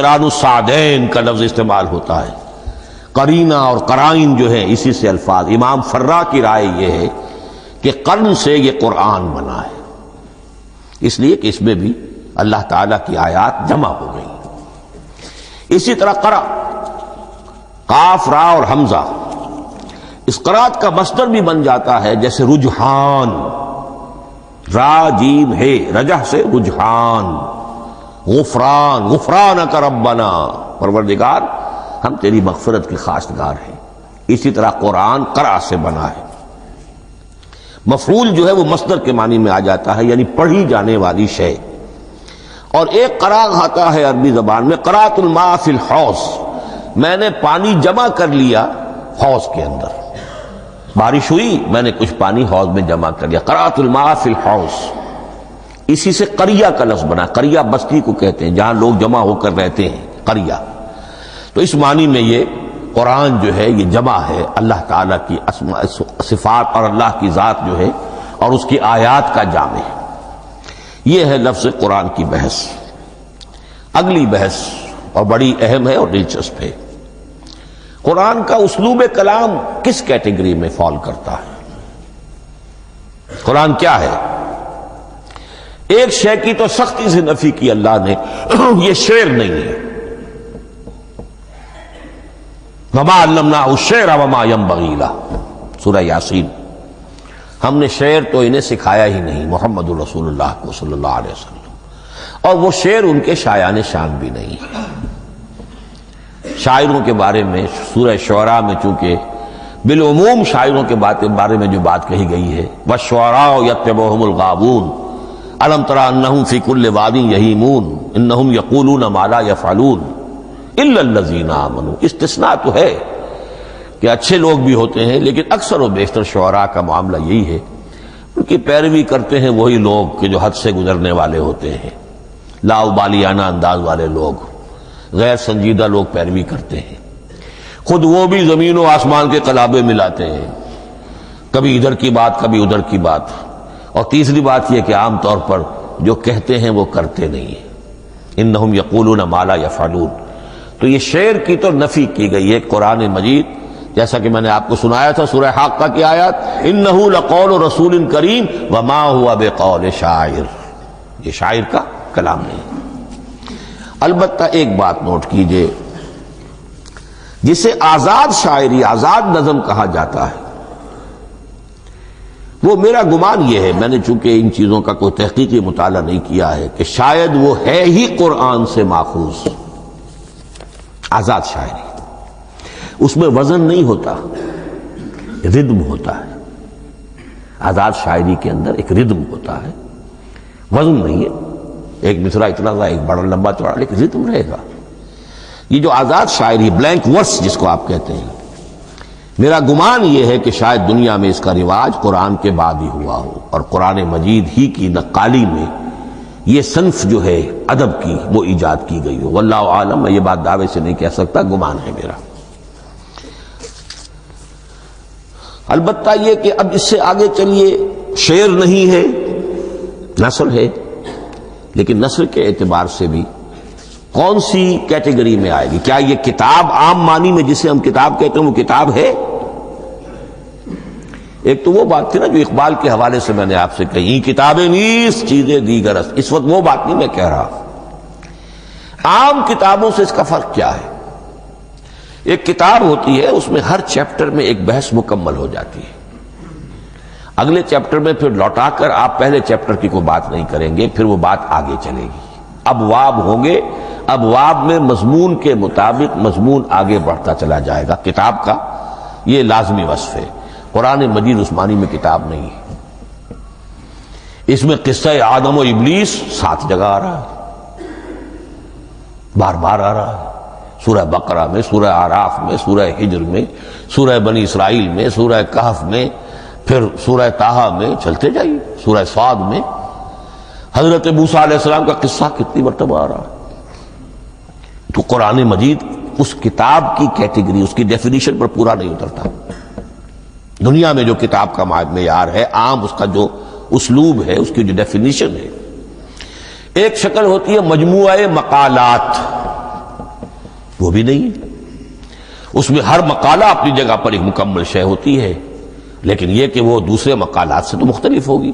قران السعدین کا لفظ استعمال ہوتا ہے، قرینہ اور قرائن جو ہے اسی سے الفاظ۔ امام فرا کی رائے یہ ہے کہ قرن سے یہ قرآن بنا ہے، اس لیے کہ اس میں بھی اللہ تعالیٰ کی آیات جمع ہو گئی۔ اسی طرح قرأ، قاف را اور حمزہ، اس قرأت کا مصدر بھی بن جاتا ہے، جیسے رجحان، را جیم ہے، رجح سے رجحان، غفران، غفرانک ربنا، پروردگار ہم تیری مغفرت کے خواستگار ہیں۔ اسی طرح قرآن قرأ سے بنا ہے، مفعول جو ہے وہ مصدر کے معنی میں آ جاتا ہے، یعنی پڑھی جانے والی شے۔ اور ایک قرأ آتا ہے عربی زبان میں، قرأت الماء فی الحوض، میں نے پانی جمع کر لیا حوض کے اندر، بارش ہوئی میں نے کچھ پانی حوض میں جمع کر لیا، قرأت الماء فی الحوض۔ اسی سے قریہ کا لفظ بنا، قریہ بستی کو کہتے ہیں جہاں لوگ جمع ہو کر رہتے ہیں، قریہ۔ تو اس معنی میں یہ قرآن جو ہے یہ جمع ہے اللہ تعالیٰ کی اسماء صفات اور اللہ کی ذات جو ہے اور اس کی آیات کا جامع ہے۔ یہ ہے لفظ قرآن کی بحث۔ اگلی بحث اور بڑی اہم ہے اور دلچسپ ہے، قرآن کا اسلوب کلام کس کیٹیگری میں فال کرتا ہے؟ قرآن کیا ہے؟ ایک شے کی تو سختی سے نفی کی اللہ نے، یہ شعر نہیں ہے، وما علمناہ الشعر وما ينبغی لہ، سورہ یاسین۔ ہم نے شعر تو انہیں سکھایا ہی نہیں، محمد الرسول اللہ کو صلی اللہ علیہ وسلم، اور وہ شعر ان کے شایان شان بھی نہیں ہے۔ شاعروں کے بارے میں سورہ شعراء میں چونکہ بالعموم شاعروں کے بارے میں جو بات کہی گئی ہے، والشعراء یتبعہم الغاوون الم تر انہم فی کل واد یہیمون انہم یقولون ما لا یفعلون الا الذین آمنوا۔ استثناء تو ہے کہ اچھے لوگ بھی ہوتے ہیں، لیکن اکثر و بیشتر شعراء کا معاملہ یہی ہے، ان کی پیروی کرتے ہیں وہی لوگ کہ جو حد سے گزرنے والے ہوتے ہیں، لا ابالیانہ انداز والے لوگ، غیر سنجیدہ لوگ پیروی کرتے ہیں، خود وہ بھی زمین و آسمان کے قلابے ملاتے ہیں، کبھی ادھر کی بات کبھی ادھر کی بات۔ اور تیسری بات یہ کہ عام طور پر جو کہتے ہیں وہ کرتے نہیں ہیں، انہم یقولون ما لا یفعلون۔ تو یہ شعر کی تو نفی کی گئی ہے۔ قرآن مجید جیسا کہ میں نے آپ کو سنایا تھا سورہ حاقہ کی آیات، انہ لقول رسول کریم وما ہوا بقول شاعر، یہ شاعر کا کلام نہیں۔ البتہ ایک بات نوٹ کیجئے، جسے آزاد شاعری، آزاد نظم کہا جاتا ہے، وہ میرا گمان یہ ہے، میں نے چونکہ ان چیزوں کا کوئی تحقیقی مطالعہ نہیں کیا ہے، کہ شاید وہ ہے ہی قرآن سے ماخوذ آزاد شاعری۔ اس میں وزن نہیں ہوتا، ردم ہوتا ہے۔ آزاد شاعری کے اندر ایک ردم ہوتا ہے، وزن نہیں ہے، ایک مصرع اتنا سا ایک بڑا لمبا چوڑا، لیکن ردم رہے گا۔ یہ جو آزاد شاعری، بلینک ورس جس کو آپ کہتے ہیں، میرا گمان یہ ہے کہ شاید دنیا میں اس کا رواج قرآن کے بعد ہی ہوا ہو، اور قرآن مجید ہی کی نقالی میں یہ صنف جو ہے ادب کی وہ ایجاد کی گئی ہو۔ واللہ عالم، میں یہ بات دعوے سے نہیں کہہ سکتا، گمان ہے میرا۔ البتہ یہ کہ اب اس سے آگے چلیے، شعر نہیں ہے، نثر ہے، لیکن نثر کے اعتبار سے بھی کون سی کیٹیگری میں آئے گی؟ کیا یہ کتاب عام معنی میں جسے ہم کتاب کہتے ہیں وہ کتاب ہے؟ ایک تو وہ بات تھی نا جو اقبال کے حوالے سے میں نے آپ سے کہی، کتابیں نیس چیزیں دیگر است، اس وقت وہ بات نہیں میں کہہ رہا۔ عام کتابوں سے اس کا فرق کیا ہے؟ ایک کتاب ہوتی ہے، اس میں ہر چیپٹر میں ایک بحث مکمل ہو جاتی ہے، اگلے چیپٹر میں پھر لوٹا کر آپ پہلے چیپٹر کی کوئی بات نہیں کریں گے، پھر وہ بات آگے چلے گی، ابواب ہوں گے، ابواب میں مضمون کے مطابق مضمون آگے بڑھتا چلا جائے گا۔ کتاب کا یہ لازمی وصف ہے۔ قرآن مجید اس معنی میں کتاب نہیں ہے، اس میں قصہ آدم و ابلیس 7 جگہ آ رہا ہے، بار بار آ رہا ہے، سورہ بقرہ میں، سورہ اعراف میں، سورہ ہجر میں، سورہ بنی اسرائیل میں، سورہ کہف میں، پھر سورہ طٰہٰ میں، چلتے جائیے، سورہ صاد میں حضرت موسیٰ علیہ السلام کا قصہ کتنی مرتبہ آ رہا ہے۔ تو قرآن مجید اس کتاب کی کیٹیگری، اس کی ڈیفینیشن پر پورا نہیں اترتا۔ دنیا میں جو کتاب کا معیار ہے، عام اس کا جو اسلوب ہے، اس کی جو ڈیفینیشن ہے، ایک شکل ہوتی ہے مجموعہ مقالات، وہ بھی نہیں ہے۔ اس میں ہر مقالہ اپنی جگہ پر ایک مکمل شے ہوتی ہے، لیکن یہ کہ وہ دوسرے مقالات سے تو مختلف ہوگی۔